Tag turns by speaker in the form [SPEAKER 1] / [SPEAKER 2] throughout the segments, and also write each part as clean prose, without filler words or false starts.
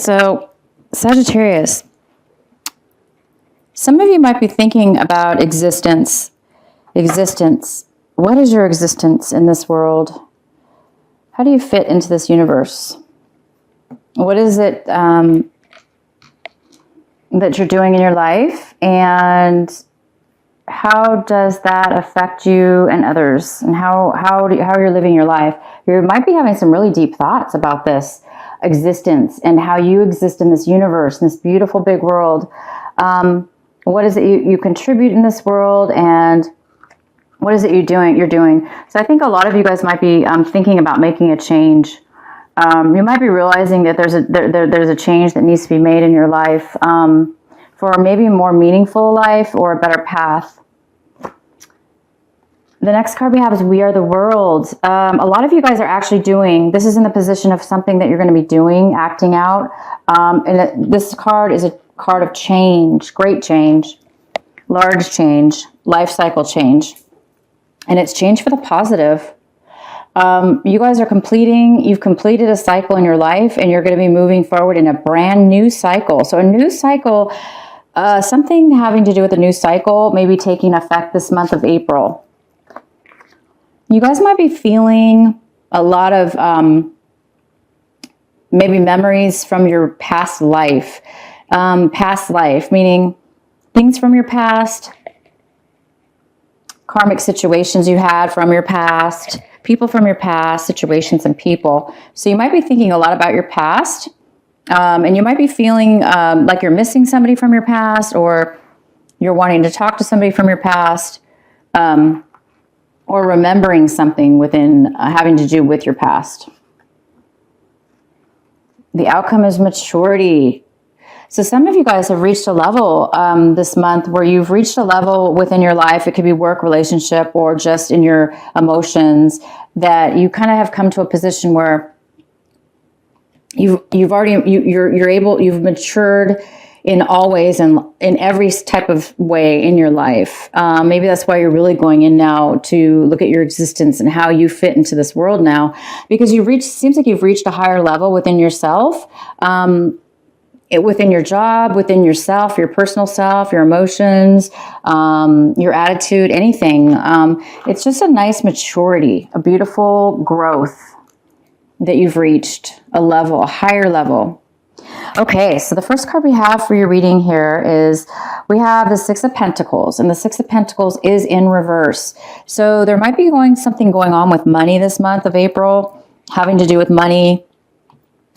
[SPEAKER 1] So, Sagittarius, some of you might be thinking about existence. Existence. What is your existence in this world? How do you fit into this universe? What is it that you're doing in your life? And how does that affect you and others? And how you're living your life? You might be having some really deep thoughts about this existence and how you exist in this universe, in this beautiful big world. What is it you contribute in this world, and what is it you're doing? So I think a lot of you guys might be thinking about making a change. You might be realizing that there's a change that needs to be made in your life for maybe a more meaningful life or a better path. The next card we have is We Are the World. A lot of you guys are actually this is in the position of something that you're going to be doing, acting out. This card is a card of change, great change, large change, life cycle change. And it's change for the positive. You guys you've completed a cycle in your life, and you're going to be moving forward in a brand new cycle. So a new cycle, something having to do with a new cycle may be taking effect this month of April. You guys might be feeling a lot of maybe memories from your past life. Past life, meaning things from your past, karmic situations you had from your past, people from your past, situations and people. So you might be thinking a lot about your past, and you might be feeling like you're missing somebody from your past, or you're wanting to talk to somebody from your past, or remembering something within having to do with your past. The outcome is maturity. So some of you guys have reached a level this month where you've reached a level within your life. It could be work, relationship, or just in your emotions, that you kind of have come to a position where you've matured in all ways and in every type of way in your life. Maybe that's why you're really going in now to look at your existence and how you fit into this world now, because seems like you've reached a higher level within yourself. Within your job, within yourself, your personal self, your emotions, your attitude, anything. It's just a nice maturity, a beautiful growth that you've reached, a higher level. Okay, so the first card we have for your reading here is we have the Six of Pentacles, and the Six of Pentacles is in reverse. So there might be something going on with money this month of April, having to do with money,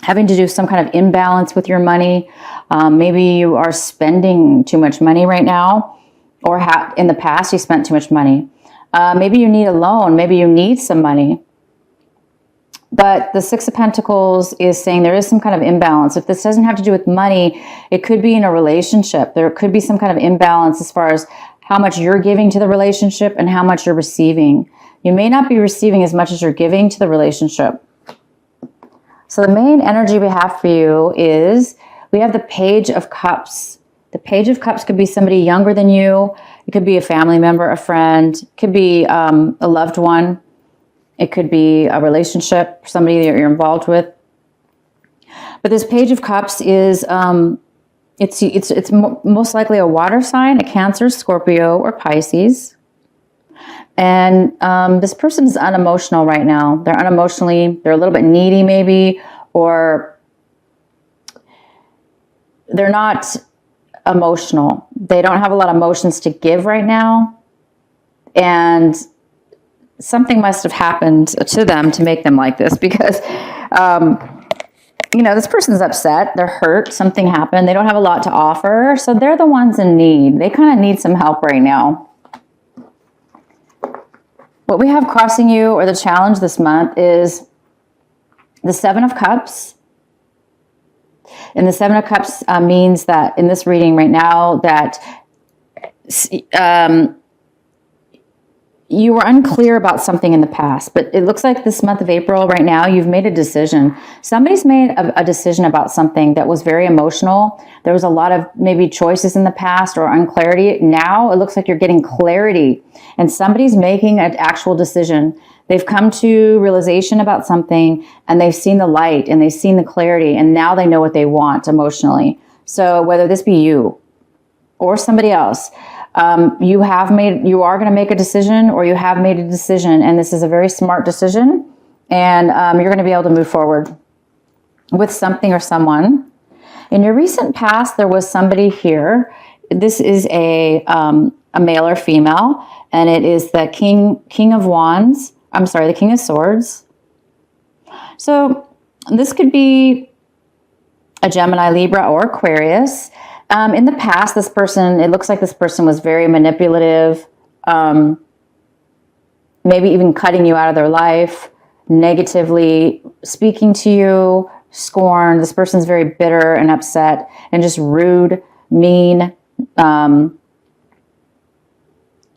[SPEAKER 1] having to do some kind of imbalance with your money. Maybe you are spending too much money right now, or in the past you spent too much money. Maybe you need a loan. Maybe you need some money. But the Six of Pentacles is saying there is some kind of imbalance. If this doesn't have to do with money, it could be in a relationship. There could be some kind of imbalance as far as how much you're giving to the relationship and how much you're receiving. You may not be receiving as much as you're giving to the relationship. So the main energy we have for you is we have the Page of Cups. The Page of Cups could be somebody younger than you. It could be a family member, a friend. It could be a loved one. It could be a relationship, somebody that you're involved with. But this Page of Cups is it's most likely a water sign, a Cancer, Scorpio, or Pisces. And this person is unemotional right now. They're a little bit needy maybe, or they're not emotional. They don't have a lot of emotions to give right now. And something must have happened to them to make them like this, because, this person's upset. They're hurt. Something happened. They don't have a lot to offer. So they're the ones in need. They kind of need some help right now. What we have crossing you, or the challenge this month, is the Seven of Cups. And the Seven of Cups means that in this reading right now that you were unclear about something in the past, but it looks like this month of April right now, you've made a decision. Somebody's made a decision about something that was very emotional. There was a lot of maybe choices in the past or unclarity. Now it looks like you're getting clarity and somebody's making an actual decision. They've come to realization about something and they've seen the light and they've seen the clarity and now they know what they want emotionally. So whether this be you or somebody else, you are going to make a decision or you have made a decision, and this is a very smart decision, and you're going to be able to move forward with something or someone. In your recent past, there was somebody here. This is a male or female, and it is the King of Wands. I'm sorry, the King of Swords. So this could be a Gemini, Libra, or Aquarius. In the past, it looks like this person was very manipulative, maybe even cutting you out of their life, negatively speaking to you, scorn. This person's very bitter and upset and just rude, mean,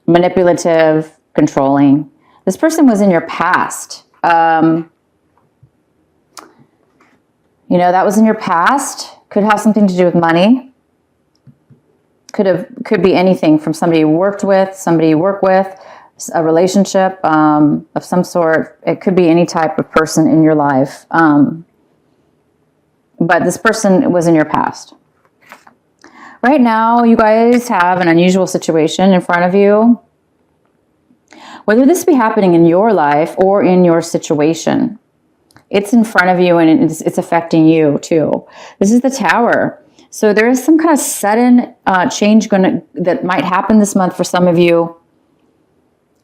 [SPEAKER 1] manipulative, controlling. This person was in your past. That was in your past. Could have something to do with money. Could be anything from somebody you worked with, somebody you work with, a relationship of some sort. It could be any type of person in your life. But this person was in your past. Right now, you guys have an unusual situation in front of you. Whether this be happening in your life or in your situation, it's in front of you and it's affecting you too. This is the Tower. So there is some kind of sudden change that might happen this month for some of you.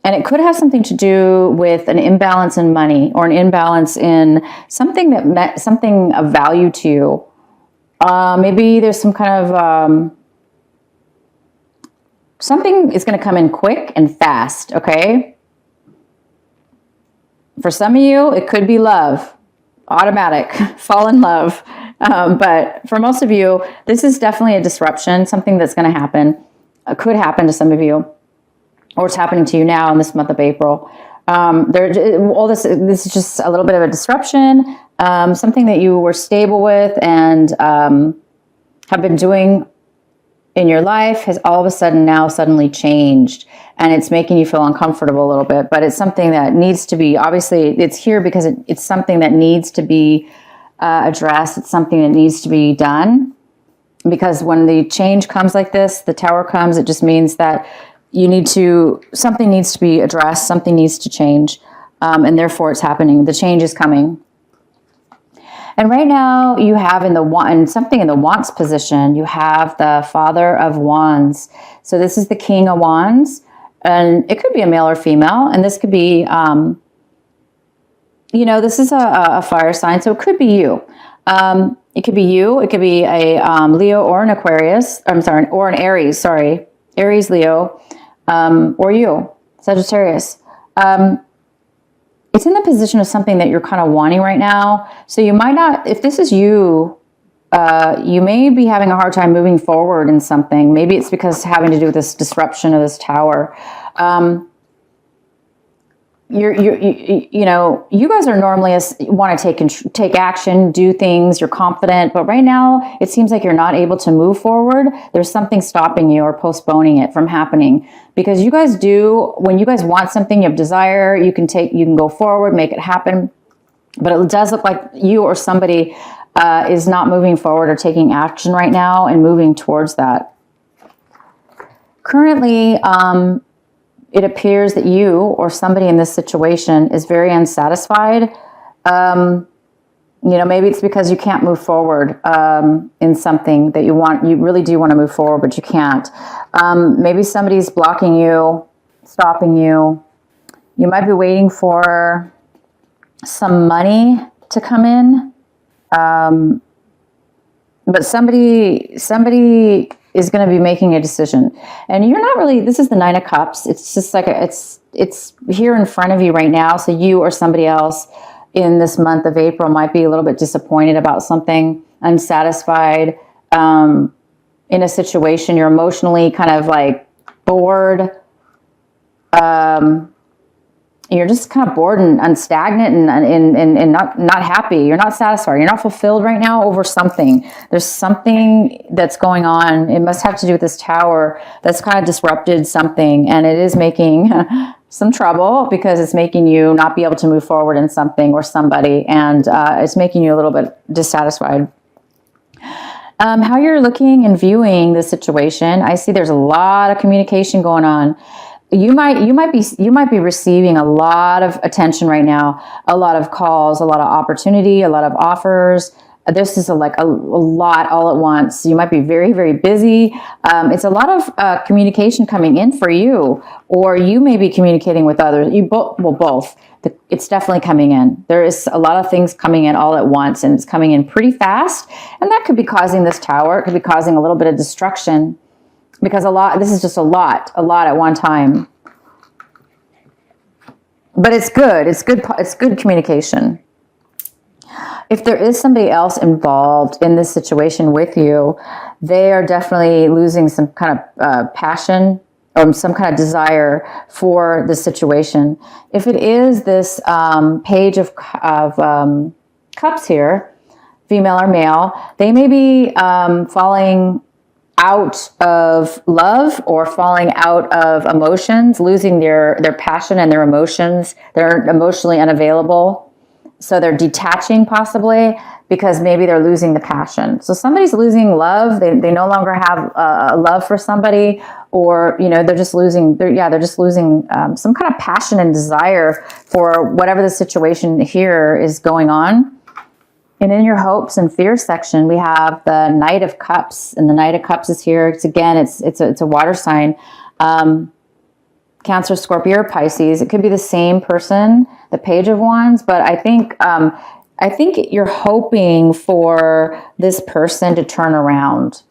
[SPEAKER 1] And it could have something to do with an imbalance in money or an imbalance in something that meant something of value to you. Maybe there's some kind of something is going to come in quick and fast, okay? For some of you, it could be love, automatic, fall in love. But for most of you, this is definitely a disruption, something that's going to happen, could happen to some of you, or it's happening to you now in this month of April. This is just a little bit of a disruption, something that you were stable with and have been doing in your life has all of a sudden now suddenly changed, and it's making you feel uncomfortable a little bit, but it's something that needs to be, obviously it's here because it's something that needs to be addressed. It's something that needs to be done, because when the change comes like this, the Tower comes, it just means that something needs to be addressed, something needs to change, and therefore it's happening. The change is coming. And right now you have something in the Wands position, you have the Father of Wands. So this is the King of Wands, and it could be a male or female, and this could be, this is a fire sign, so it could be you. It could be you, it could be a Leo or an Aquarius, or an Aries, Aries, Leo, or you, Sagittarius. It's in the position of something that you're kind of wanting right now. So you might not, if this is you, you may be having a hard time moving forward in something. Maybe it's because having to do with this disruption of this Tower. You guys are normally want to take action, do things, you're confident, but right now it seems like you're not able to move forward. There's something stopping you or postponing it from happening, because you guys when you guys want something, you have desire, you can go forward, make it happen, but it does look like you or somebody is not moving forward or taking action right now and moving towards that. Currently, it appears that you or somebody in this situation is very unsatisfied. Maybe it's because you can't move forward in something that you want. You really do want to move forward, but you can't. Maybe somebody's blocking you, stopping you. You might be waiting for some money to come in. But somebody is going to be making a decision, and you're not really, this is the Nine of Cups. It's just like, it's here in front of you right now. So you or somebody else in this month of April might be a little bit disappointed about something, unsatisfied, in a situation. You're emotionally kind of like bored. you're just kind of bored and stagnant and not happy. You're not satisfied. You're not fulfilled right now over something. There's something that's going on. It must have to do with this Tower that's kind of disrupted something, and it is making some trouble because it's making you not be able to move forward in something or somebody, and it's making you a little bit dissatisfied. How you're looking and viewing the situation, I see there's a lot of communication going on. You might be receiving a lot of attention right now, a lot of calls, a lot of opportunity, a lot of offers. This is like a lot all at once. You might be very, very busy. It's a lot of communication coming in for you, or you may be communicating with others. You both. It's definitely coming in. There is a lot of things coming in all at once, and it's coming in pretty fast. And that could be causing this Tower. It could be causing a little bit of destruction. Because this is just a lot at one time. But it's good. It's good communication. If there is somebody else involved in this situation with you, they are definitely losing some kind of passion or some kind of desire for the situation. If it is this Page of Cups here, female or male, they may be falling out of love or falling out of emotions, losing their passion and their emotions. They're emotionally unavailable. So they're detaching possibly because maybe they're losing the passion. So somebody's losing love. They no longer have a love for somebody, or, they're just losing, some kind of passion and desire for whatever the situation here is going on. And in your hopes and fears section, we have the Knight of Cups, and the Knight of Cups is here. It's a water sign, Cancer, Scorpio, or Pisces. It could be the same person, the Page of Wands, but I think you're hoping for this person to turn around,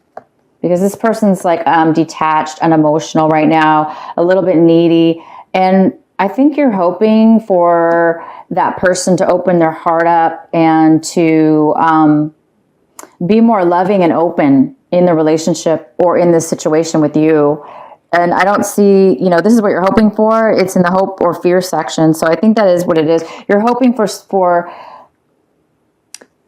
[SPEAKER 1] because this person's like detached, unemotional right now, a little bit needy, and I think you're hoping for that person to open their heart up and to be more loving and open in the relationship or in this situation with you. And I don't see, this is what you're hoping for. It's in the hope or fear section. So I think that is what it is. You're hoping for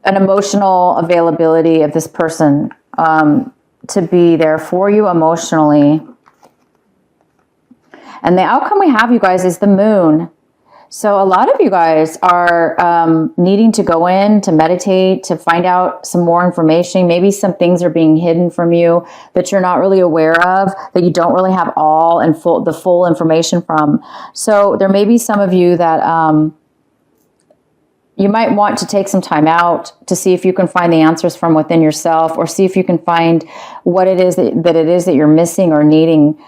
[SPEAKER 1] an emotional availability of this person to be there for you emotionally. And the outcome we have, you guys, is the Moon. So a lot of you guys are needing to go in to meditate, to find out some more information. Maybe some things are being hidden from you that you're not really aware of, that you don't really have the full information from. So there may be some of you that you might want to take some time out to see if you can find the answers from within yourself, or see if you can find what it is that you're missing or needing.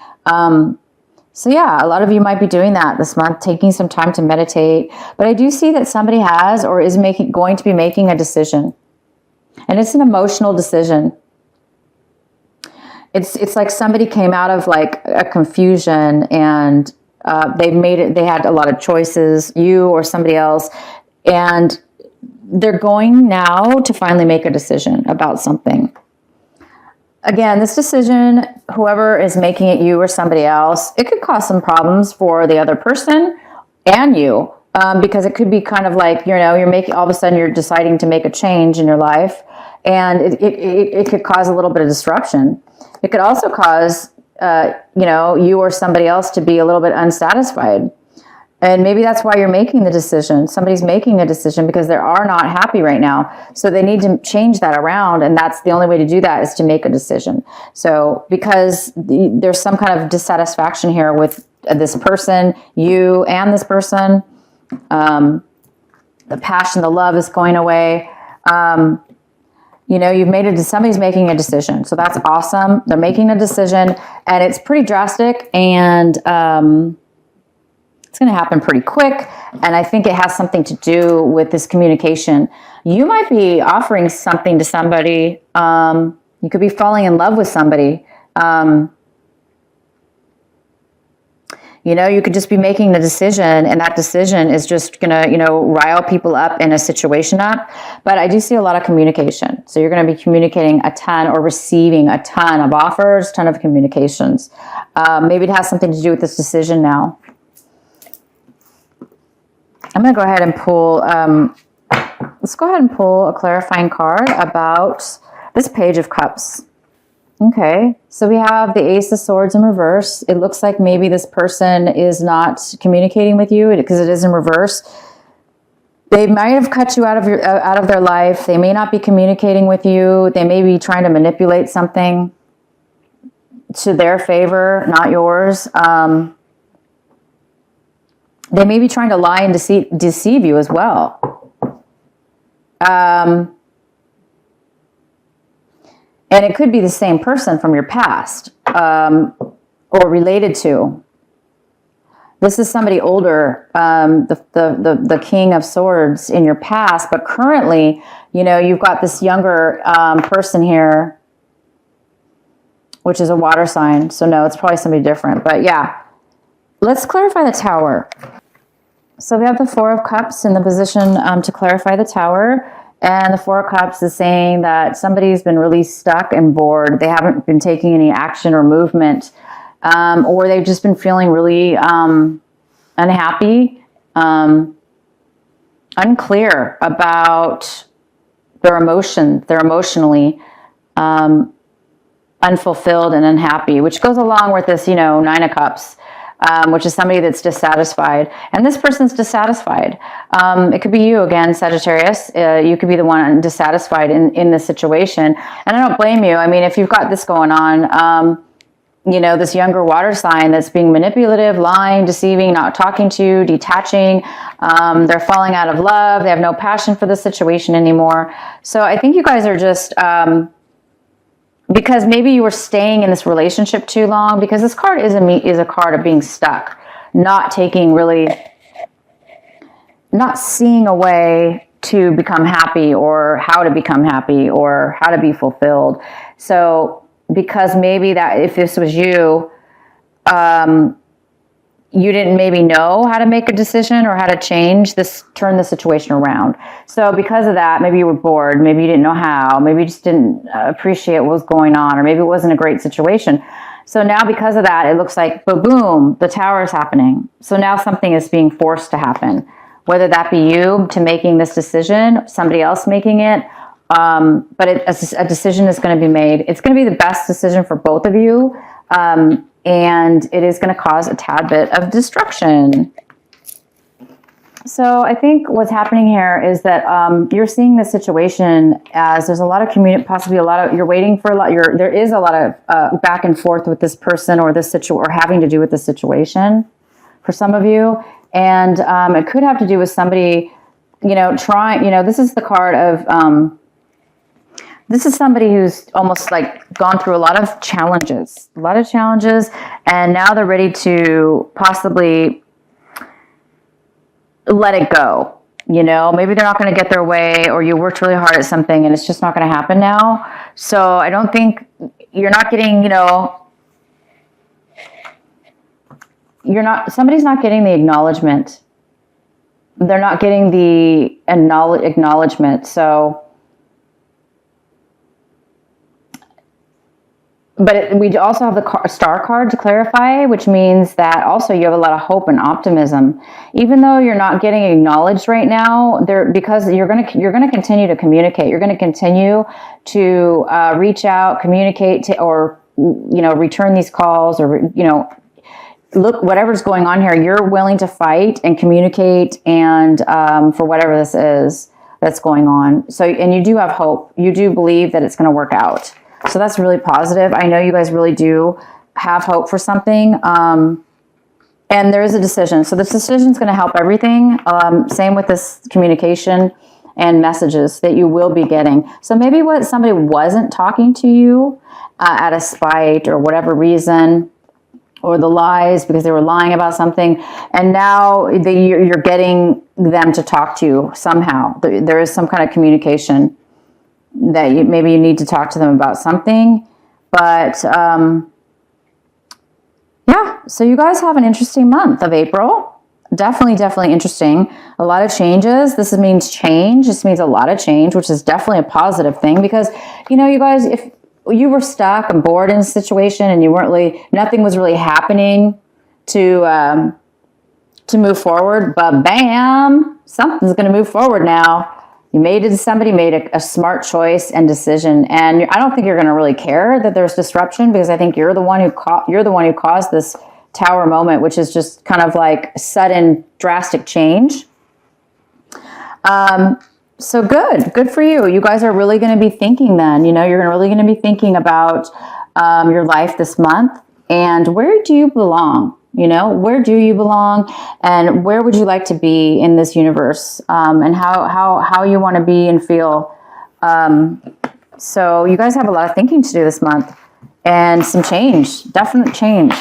[SPEAKER 1] So yeah, a lot of you might be doing that this month, taking some time to meditate. But I do see that somebody has or is going to be making a decision. And it's an emotional decision. It's like somebody came out of like a confusion, and they had a lot of choices, you or somebody else, and they're going now to finally make a decision about something. Again, this decision, whoever is making it, you or somebody else, it could cause some problems for the other person and you, because it could be kind of like, you're making, all of a sudden you're deciding to make a change in your life, and it could cause a little bit of disruption. It could also cause, you or somebody else to be a little bit unsatisfied. And maybe that's why you're making the decision. Somebody's making a decision because they are not happy right now. So they need to change that around. And that's the only way to do that, is to make a decision. So because there's some kind of dissatisfaction here with this person, you and this person, the passion, the love is going away. Somebody's making a decision. So that's awesome. They're making a decision, and it's pretty drastic, and it's going to happen pretty quick, and I think it has something to do with this communication. You might be offering something to somebody. You could be falling in love with somebody. You could just be making a decision, and that decision is just going to, rile people up in a situation up. But I do see a lot of communication. So you're going to be communicating a ton, or receiving a ton of offers, ton of communications. Maybe it has something to do with this decision now. I'm going to go ahead and pull, let's go ahead and pull a clarifying card about this Page of Cups. Okay, so we have the Ace of Swords in reverse. It looks like maybe this person is not communicating with you because it is in reverse. They might have cut you out of their life. They may not be communicating with you. They may be trying to manipulate something to their favor, not yours. They may be trying to lie and deceive you as well. And it could be the same person from your past, or related to. This is somebody older, the King of Swords in your past, but currently, you know, you've got this younger person here, which is a water sign. So no, it's probably somebody different. But yeah, let's clarify the Tower. So we have the Four of Cups in the position to clarify the Tower. And the Four of Cups is saying that somebody's been really stuck and bored. They haven't been taking any action or movement. Or they've just been feeling really unhappy, unclear about their emotion. They're emotionally unfulfilled and unhappy, which goes along with this, you know, Nine of Cups, which is somebody that's dissatisfied. And this person's dissatisfied. It could be you again, Sagittarius. You could be the one dissatisfied in this situation. And I don't blame you. I mean, if you've got this going on, you know, this younger water sign that's being manipulative, lying, deceiving, not talking to you, detaching. They're falling out of love. They have no passion for the situation anymore. So I think you guys are just, because maybe you were staying in this relationship too long, because this card is a card of being stuck, not taking really, not seeing a way to become happy or how to become happy or how to be fulfilled. So because maybe that if this was you, you didn't maybe know how to make a decision or how to change this, turn the situation around. So because of that, maybe you were bored, maybe you didn't know how, maybe you just didn't appreciate what was going on, or maybe it wasn't a great situation. So now because of that, it looks like, boom, the Tower is happening. So now something is being forced to happen, whether that be you to making this decision, somebody else making it, but a decision is going to be made. It's going to be the best decision for both of you. And it is going to cause a tad bit of destruction. So I think what's happening here is that you're seeing this situation as there's a lot of possibly a lot of, you're waiting for a lot, there is a lot of back and forth with this person or this or having to do with this situation for some of you. And it could have to do with somebody, you know, trying, you know, this is the card of, this is somebody who's almost like gone through a lot of challenges, and now they're ready to possibly let it go. You know, maybe they're not going to get their way, or you worked really hard at something and it's just not going to happen now. So I don't think you're not getting, you know, somebody's not getting the acknowledgement. They're not getting the acknowledgement. So, but we also have the Star card to clarify, which means that also you have a lot of hope and optimism, even though you're not getting acknowledged right now. Because you're gonna continue to communicate. You're gonna continue to reach out, communicate, or you know, return these calls, or you know, look, whatever's going on here, you're willing to fight and communicate, and for whatever this is that's going on. So, and you do have hope. You do believe that it's going to work out. So that's really positive. I know you guys really do have hope for something. And there is a decision. So this decision is going to help everything. Same with this communication and messages that you will be getting. So maybe somebody wasn't talking to you out of spite or whatever reason, or the lies because they were lying about something. And now you're getting them to talk to you somehow. There is some kind of communication that maybe you need to talk to them about something. But yeah, so you guys have an interesting month of April. Definitely interesting. A lot of changes. This means change. This means a lot of change, which is definitely a positive thing, because, you know, you guys, if you were stuck and bored in a situation and you weren't really, nothing was really happening to to move forward, but bam, something's going to move forward now. Somebody made a smart choice and decision, and I don't think you're going to really care that there's disruption, because I think you're the one who caused this Tower moment, which is just kind of like sudden, drastic change. So good for you. You guys are really going to be thinking then, you're really going to be thinking about your life this month, and where do you belong? Where do you belong, and where would you like to be in this universe, and how you want to be and feel. So you guys have a lot of thinking to do this month, and some change, definite change.